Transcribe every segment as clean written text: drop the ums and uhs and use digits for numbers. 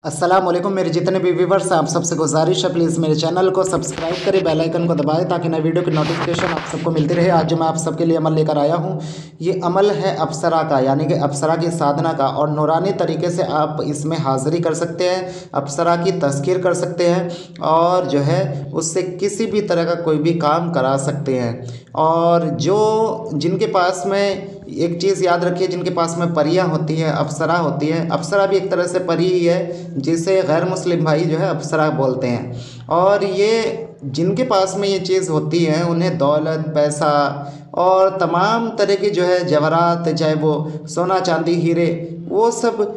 अस्सलाम वालेकुम मेरे जितने भी व्यूवर्स हैं, आप सबसे गुजारिश है प्लीज़ मेरे चैनल को सब्सक्राइब करें, बेल आइकन को दबाएं ताकि नए वीडियो की नोटिफिकेशन आप सबको मिलती रहे। आज जो मैं आप सबके लिए अमल लेकर आया हूं, ये अमल है अप्सरा का, यानी कि अप्सरा की साधना का, और नूरानी तरीके से आप इसमें हाज़िरी कर सकते हैं, अप्सरा की तज़किर कर सकते हैं और जो है उससे किसी भी तरह का कोई भी काम करा सकते हैं। और जो जिनके पास में एक चीज़ याद रखिए, जिनके पास में परियां होती हैं, अप्सरा होती है, अप्सरा भी एक तरह से परी ही है, जिसे गैर मुस्लिम भाई जो है अप्सरा बोलते हैं। और ये जिनके पास में ये चीज़ होती है उन्हें दौलत, पैसा और तमाम तरह की जो है जवाहरात, चाहे वो सोना चांदी हीरे, वो सब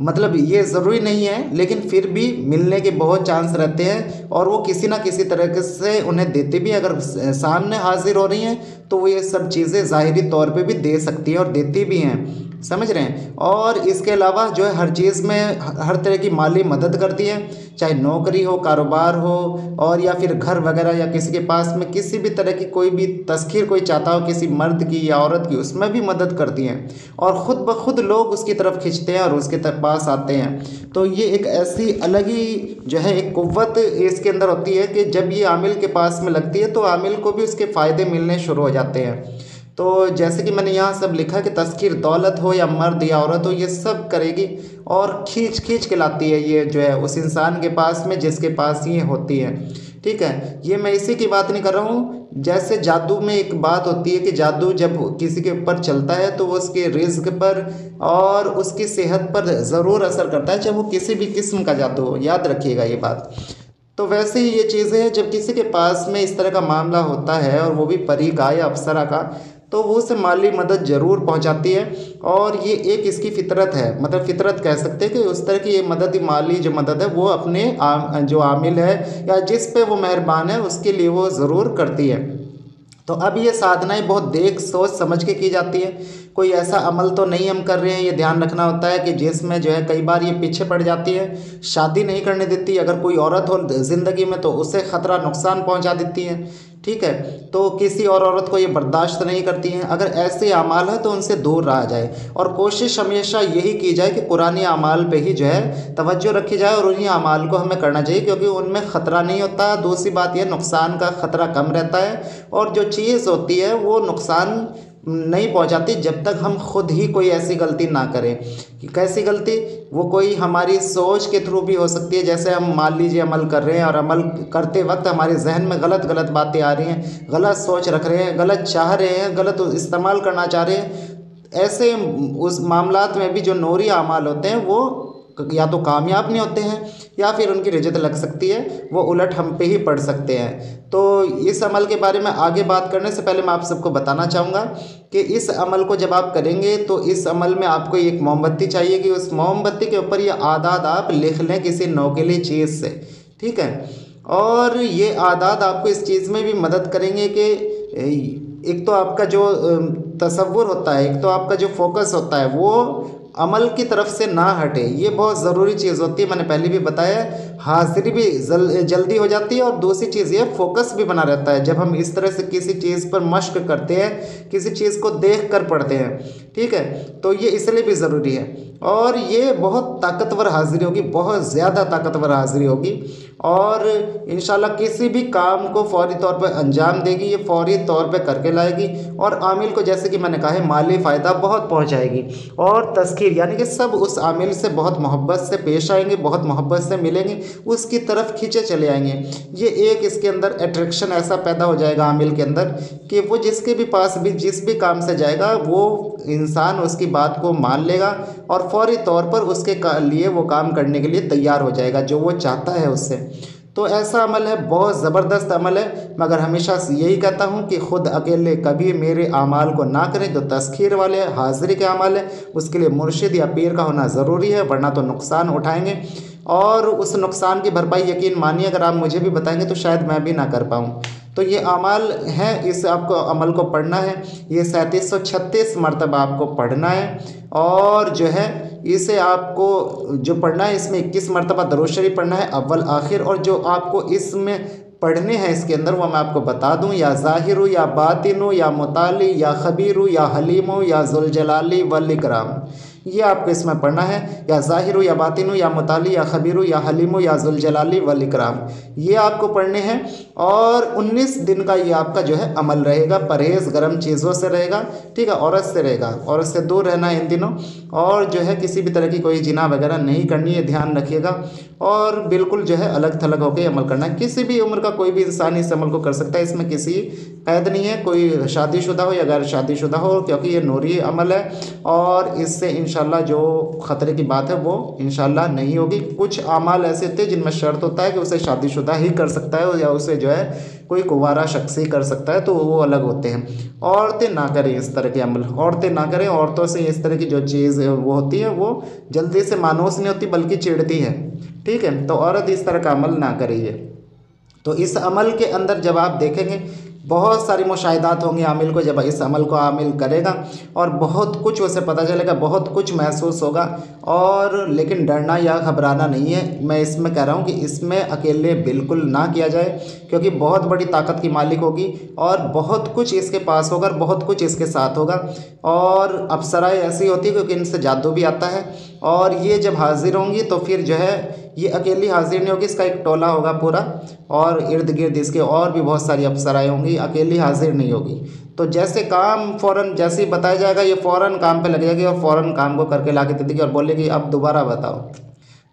मतलब ये ज़रूरी नहीं है, लेकिन फिर भी मिलने के बहुत चांस रहते हैं और वो किसी ना किसी तरह से उन्हें देते भी। अगर सामने हाजिर हो रही हैं तो वो ये सब चीज़ें ज़ाहिरी तौर पे भी दे सकती हैं और देती भी हैं, समझ रहे हैं। और इसके अलावा जो है हर चीज़ में हर तरह की माली मदद करती है, चाहे नौकरी हो, कारोबार हो, और या फिर घर वगैरह, या किसी के पास में किसी भी तरह की कोई भी तस्खीर कोई चाहता हो किसी मर्द की या औरत की, उसमें भी मदद करती हैं और ख़ुद ब खुद लोग उसकी तरफ खींचते हैं और उसके पास आते हैं। तो ये एक ऐसी अलग ही जो है एक कुव्वत इसके अंदर होती है कि जब ये आमिल के पास में लगती है तो आमिल को भी उसके फ़ायदे मिलने शुरू हो जाते हैं। तो जैसे कि मैंने यहाँ सब लिखा कि तस्कीर दौलत हो या मर्द या औरत हो, ये सब करेगी और खींच खींच के लाती है ये जो है उस इंसान के पास में जिसके पास ये होती है। ठीक है, ये मैं इसी की बात नहीं कर रहा हूँ। जैसे जादू में एक बात होती है कि जादू जब किसी के ऊपर चलता है तो वो उसके रिज्क पर और उसकी सेहत पर ज़रूर असर करता है, चाहे वो किसी भी किस्म का जादू हो, याद रखिएगा ये बात। तो वैसे ही ये चीज़ें हैं, जब किसी के पास में इस तरह का मामला होता है और वो भी परी का या अप्सरा का, तो वो उसे माली मदद ज़रूर पहुंचाती है। और ये एक इसकी फ़ितरत है, मतलब फ़ितरत कह सकते हैं कि उस तरह की ये मदद, माली जो मदद है वो अपने जो आमिल है या जिस पे वो मेहरबान है उसके लिए वो ज़रूर करती है। तो अब ये साधनाएं बहुत देख सोच समझ के की जाती है, कोई ऐसा अमल तो नहीं हम कर रहे हैं, ये ध्यान रखना होता है कि जिसमें जो है कई बार ये पीछे पड़ जाती है, शादी नहीं करने देती। अगर कोई औरत हो ज़िंदगी में तो उसे ख़तरा नुकसान पहुंचा देती है, ठीक है। तो किसी और औरत को ये बर्दाश्त नहीं करती हैं। अगर ऐसे अमाल है तो उनसे दूर रहा जाए और कोशिश हमेशा यही की जाए कि कुरानी अमाल पे ही जो है तवज्जो रखी जाए और उन्हीं अमाल को हमें करना चाहिए, क्योंकि उनमें ख़तरा नहीं होता। दूसरी बात यह, नुकसान का ख़तरा कम रहता है और जो चीज़ होती है वो नुकसान नहीं पहुंचाती जब तक हम खुद ही कोई ऐसी गलती ना करें। कैसी गलती? वो कोई हमारी सोच के थ्रू भी हो सकती है। जैसे हम मान लीजिए अमल कर रहे हैं और अमल करते वक्त हमारे जहन में गलत गलत बातें आ रही हैं, गलत सोच रख रहे हैं, गलत चाह रहे हैं, गलत इस्तेमाल करना चाह रहे हैं। ऐसे उस मामलात में भी जो नूरी अमाल होते हैं वो या तो कामयाब नहीं होते हैं या फिर उनकी रिजत लग सकती है, वो उलट हम पे ही पड़ सकते हैं। तो इस अमल के बारे में आगे बात करने से पहले मैं आप सबको बताना चाहूँगा कि इस अमल को जब आप करेंगे तो इस अमल में आपको एक मोमबत्ती चाहिए कि उस मोमबत्ती के ऊपर ये आदात आप लिख लें किसी नोकीली चीज़ से, ठीक है। और ये आदात आपको इस चीज़ में भी मदद करेंगे कि एक तो आपका जो तसव्वुर होता है, एक तो आपका जो फोकस होता है वो अमल की तरफ से ना हटे। ये बहुत ज़रूरी चीज़ होती है, मैंने पहले भी बताया। हाज़िरी भी जल्दी हो जाती है और दूसरी चीज़ ये फोकस भी बना रहता है। जब हम इस तरह से किसी चीज़ पर मश्क करते हैं, किसी चीज़ को देख कर पढ़ते हैं, ठीक है, तो ये इसलिए भी ज़रूरी है। और ये बहुत ताकतवर हाज़िरी होगी, बहुत ज़्यादा ताकतवर हाज़िरी होगी और इंशाल्लाह किसी भी काम को फ़ौरी तौर पर अंजाम देगी, ये फ़ौरी तौर पे करके लाएगी और आमिल को, जैसे कि मैंने कहा है, माली फ़ायदा बहुत पहुंचाएगी। और तस्कीर यानी कि सब उस आमिल से बहुत मोहब्बत से पेश आएंगे, बहुत मोहब्बत से मिलेंगे, उसकी तरफ खींचे चले आएंगे। ये एक इसके अंदर अट्रैक्शन ऐसा पैदा हो जाएगा आमिल के अंदर कि वो जिसके भी पास भी जिस भी काम से जाएगा वो इंसान उसकी बात को मान लेगा और फ़ौरी तौर पर उसके लिए वो काम करने के लिए तैयार हो जाएगा जो वो चाहता है उससे। तो ऐसा अमल है, बहुत ज़बरदस्त अमल है। मगर हमेशा यही कहता हूँ कि ख़ुद अकेले कभी मेरे अमाल को ना करें। जो तस्खीर वाले हाज़िरी के अमाल है उसके लिए मुर्शिद या पीर का होना ज़रूरी है, वरना तो नुकसान उठाएंगे और उस नुकसान की भरपाई यकीन मानिए अगर आप मुझे भी बताएंगे तो शायद मैं भी ना कर पाऊँ। तो ये अमाल है, इस आपको अमल को पढ़ना है। ये 3736 मरतबा आपको पढ़ना है और जो है इसे आपको जो पढ़ना है इसमें 21 मरतबा दरूद शरीफ पढ़ना है अव्वल आखिर। और जो आपको इसमें पढ़ने हैं इसके अंदर वो मैं आपको बता दूं, या ज़ाहिर या बातिन या मुताली या खबीर या हलीम या ज़ुल जलाली वल इकराम, ये आपको इसमें पढ़ना है, या ज़ाहिर या बातिन या मुताली या खबीर या हलीम या जुलजलाली वल इकराम, ये आपको पढ़ने हैं। और 19 दिन का ये आपका जो है अमल रहेगा। परहेज़ गर्म चीज़ों से रहेगा, ठीक है, औरत से रहेगा, औरत से दूर रहना है इन दिनों। और जो है किसी भी तरह की कोई जिना वगैरह नहीं करनी है, ध्यान रखिएगा। और बिल्कुल जो है अलग थलग होकर अमल करना है। किसी भी उम्र का कोई भी इंसान इस अमल को कर सकता है, इसमें किसी कैद नहीं है, कोई शादीशुदा हो या गैर शादीशुदा हो, क्योंकि ये नूरी अमल है। और इससे इंशाल्लाह जो ख़तरे की बात है वो इंशाल्लाह नहीं होगी। कुछ अमाल ऐसे होते हैं जिनमें शर्त होता है कि उसे शादीशुदा ही कर सकता है या उसे जो है कोई कुंवारा शख्स ही कर सकता है, तो वो अलग होते हैं। औरतें ना करें इस तरह के अमल, औरतें ना करें। औरतों से इस तरह की जो चीज़ वो होती है वो जल्दी से मानूस नहीं होती बल्कि चिढ़ती है, ठीक है। तो औरत इस तरह का अमल ना करिए। तो इस अमल के अंदर जब आप देखेंगे बहुत सारी मुशाहिदात होंगी आमिल को, जब इस अमल को आमिल करेगा और बहुत कुछ उसे पता चलेगा, बहुत कुछ महसूस होगा। और लेकिन डरना या घबराना नहीं है। मैं इसमें कह रहा हूँ कि इसमें अकेले बिल्कुल ना किया जाए, क्योंकि बहुत बड़ी ताकत की मालिक होगी और बहुत कुछ इसके पास होगा और बहुत कुछ इसके साथ होगा। और अप्सराएं ऐसी होती है क्योंकि इनसे जादू भी आता है। और ये जब हाजिर होंगी तो फिर जो है ये अकेली हाजिर नहीं होगी, इसका एक टोला होगा पूरा, और इर्द गिर्द इसके और भी बहुत सारी अप्सराएं होंगी, अकेली हाजिर नहीं होगी। तो जैसे काम फ़ौरन जैसे ही बताया जाएगा ये फ़ौरन काम पे लग जाएगी और फ़ौरन काम को करके ला के दे देगी और बोलेगी अब दोबारा बताओ।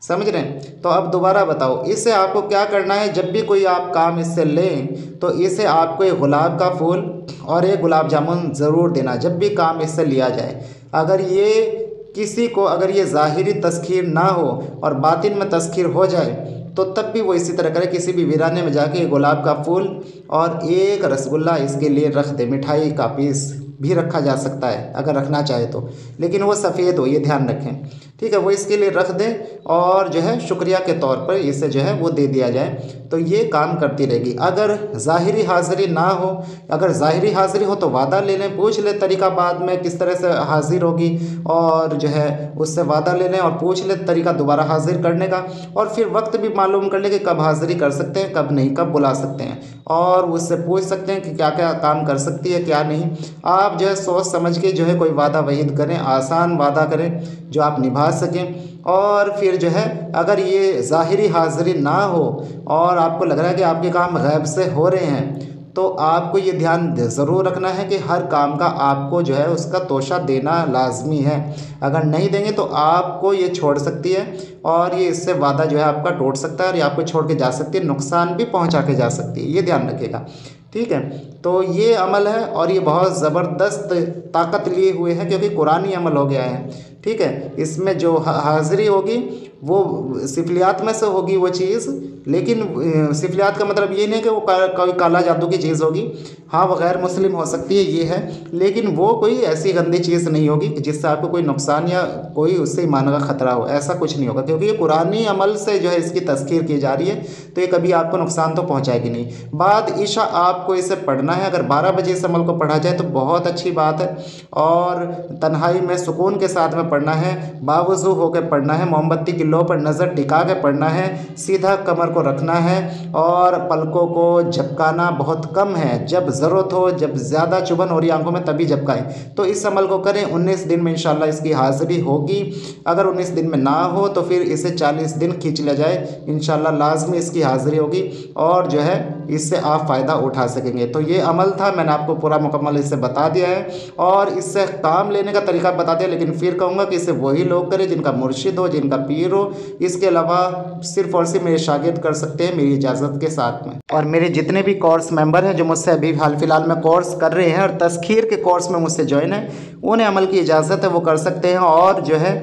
समझ रहे हैं? तो अब दोबारा बताओ। इससे आपको क्या करना है, जब भी कोई आप काम इससे लें तो इसे आपको एक गुलाब का फूल और एक गुलाब जामुन ज़रूर देना जब भी काम इससे लिया जाए। अगर ये किसी को अगर ये ज़ाहिरी तस्खीर ना हो और बातिन में तस्खीर हो जाए तो तब भी वो इसी तरह करे, किसी भी वीराने में जाके गुलाब का फूल और एक रसगुल्ला इसके लिए रख दे। मिठाई का पीस भी रखा जा सकता है अगर रखना चाहे तो, लेकिन वो सफ़ेद हो, ये ध्यान रखें, ठीक है। वो इसके लिए रख दें और जो है शुक्रिया के तौर पर इसे जो है वो दे दिया जाए, तो ये काम करती रहेगी। अगर ज़ाहिरी हाज़िरी ना हो, अगर ज़ाहिरी हाज़िरी हो तो वादा ले लें, पूछ लें तरीका बाद में किस तरह से हाज़िर होगी, और जो है उससे वादा ले लें और पूछ लें तरीका दोबारा हाज़िर करने का। और फिर वक्त भी मालूम कर लें कि कब हाज़िरी कर सकते हैं, कब नहीं, कब बुला सकते हैं, और उससे पूछ सकते हैं कि क्या क्या काम कर सकती है क्या नहीं। आप जो है सोच समझ के जो है कोई वादा वहीद करें, आसान वादा करें जो आप निभा सकें। और फिर जो है अगर ये ज़ाहिरी हाज़िरी ना हो और आपको लग रहा है कि आपके काम गैब से हो रहे हैं, तो आपको ये ध्यान ज़रूर रखना है कि हर काम का आपको जो है उसका तोशा देना लाजमी है। अगर नहीं देंगे तो आपको ये छोड़ सकती है और ये इससे वादा जो है आपका टूट सकता है और ये आपको छोड़ के जा सकती है, नुकसान भी पहुंचा के जा सकती है, ये ध्यान रखिएगा, ठीक है। तो ये अमल है और ये बहुत ज़बरदस्त ताकत लिए हुए है क्योंकि कुरानी अमल हो गया है, ठीक है। इसमें जो हाज़िरी होगी वो सिफलियात में से होगी वो चीज़, लेकिन सिफलियात का मतलब ये नहीं कि वो कोई काला जादू की चीज़ होगी। हाँ, वो गैर मुस्लिम हो सकती है, ये है, लेकिन वो कोई ऐसी गंदी चीज़ नहीं होगी जिससे आपको कोई नुकसान या कोई उससे ईमान का ख़तरा हो, ऐसा कुछ नहीं होगा, क्योंकि ये कुरानी अमल से जो है इसकी तस्खीर की जा रही है, तो ये कभी आपको नुकसान तो पहुँचाएगी नहीं। बाद इशा आपको इसे पढ़ना है, अगर 12 बजे इस अमल को पढ़ा जाए तो बहुत अच्छी बात है, और तन्हाई में सुकून के साथ में पढ़ना है, बावजू होकर पढ़ना है, मोमबत्ती की लो पर नज़र टिका के पढ़ना है, सीधा कमर को रखना है और पलकों को झपकाना बहुत कम है। जब ज़रूरत हो, जब ज़्यादा चुभन हो रही आंखों में तभी झपकाएं। तो इस अमल को करें, 19 दिन में इंशाल्लाह इसकी हाज़िरी होगी। अगर 19 दिन में ना हो तो फिर इसे 40 दिन खींच लिया जाए, इंशाल्लाह लाजमी इसकी हाज़िरी होगी और जो है इससे आप फ़ायदा उठा सकेंगे। तो ये अमल था, मैंने आपको पूरा मुकम्मल इससे बता दिया है और इससे काम लेने का तरीका बता दिया, लेकिन फिर कहूँगा कि इसे वही लोग करें जिनका मुर्शिद हो, जिनका पीर हो। इसके अलावा सिर्फ़ और सिर्फ मेरे शागिर्द कर सकते हैं मेरी इजाज़त के साथ में। और मेरे जितने भी कोर्स मेंबर हैं जो मुझसे अभी हाल फिलहाल में कोर्स कर रहे हैं और तस्खीर के कोर्स में मुझसे ज्वाइन है, उन्हें अमल की इजाज़त है, वो कर सकते हैं। और जो है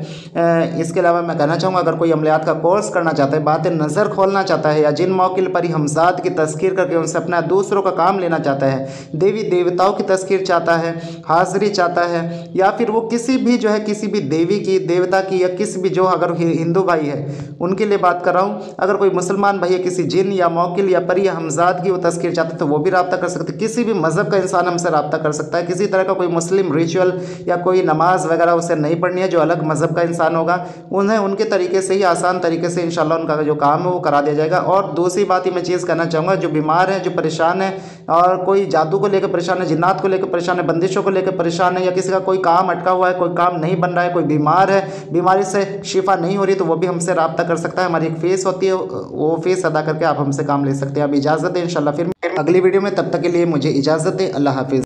इसके अलावा मैं कहना चाहूँगा अगर कोई अमलियात का कोर्स करना चाहता है, बातें नज़र खोलना चाहता है, या जिन मौकिल पर ही हमजाद की तस्खीर करके उनसे अपना दूसरों का काम लेना चाहता है, देवी देवताओं की तस्खीर चाहता है, हाज़िरी चाहता है, या फिर वो किसी भी जो है किसी भी देवी की, देवता की, या किसी भी जो अगर हिंदू भाई है उनके लिए बात कर रहा हूँ, अगर कोई मुसलमान भाई है किसी जिन या मौकिल या परी या हमजाद की वो तस्खीर चाहते तो वो भी रब्ता कर सकते। किसी भी मज़हब का इंसान हमसे रब्ता कर सकता है। किसी तरह का कोई मुस्लिम रिचुअल या कोई नमाज वगैरह उसे नहीं पढ़नी है, जो अलग मज़हब का इंसान होगा उन्हें उनके तरीके से ही आसान तरीके से इंशाल्लाह उनका जो काम है वो करा दिया जाएगा। और दूसरी बात ही मैं चीज़ कहना चाहूँगा, जो बीमार है, जो परेशान है और कोई जादू को लेकर परेशान है, जिन्नात को लेकर परेशान है, बंदिशों को लेकर परेशान है, या किसी का कोई काम अटका हुआ है, कोई काम नहीं बन रहा है, कोई बीमार है, बीमारी से शिफा नहीं हो रही, तो वो भी हमसे रब्ता कर सकता है। हमारी एक फ़ीस होती है, वो फ़ीस अदा करके आप हमसे काम ले सकते हैं। अब इजाज़त है, इंशाल्लाह फिर अगली वीडियो में, तब तक के लिए मुझे इजाज़त है। अल्लाह हाफिज़।